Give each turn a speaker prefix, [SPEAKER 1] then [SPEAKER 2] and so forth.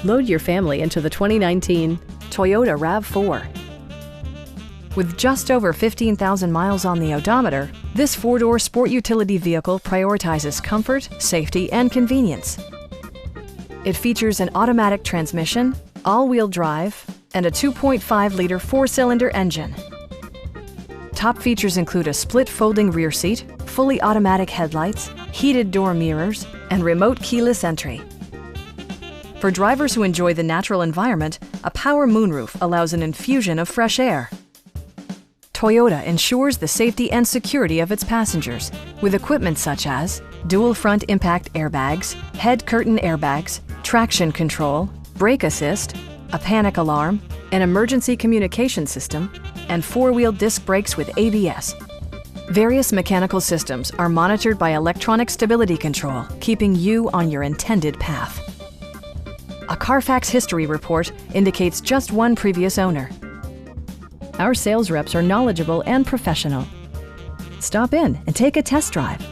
[SPEAKER 1] Load your family into the 2019 Toyota RAV4. With just over 15,000 miles on the odometer, this four-door sport utility vehicle prioritizes comfort, safety, and convenience. It features an automatic transmission, all-wheel drive, and a 2.5-liter four-cylinder engine. Top features include a split folding rear seat, fully automatic headlights, heated door mirrors, and remote keyless entry. For drivers who enjoy the natural environment, a power moonroof allows an infusion of fresh air. Toyota ensures the safety and security of its passengers with equipment such as dual front impact airbags, head curtain airbags, traction control, brake assist, a panic alarm, an emergency communication system, and four-wheel disc brakes with ABS. Various mechanical systems are monitored by electronic stability control, keeping you on your intended path. A Carfax history report indicates just one previous owner. Our sales reps are knowledgeable and professional. Stop in and take a test drive.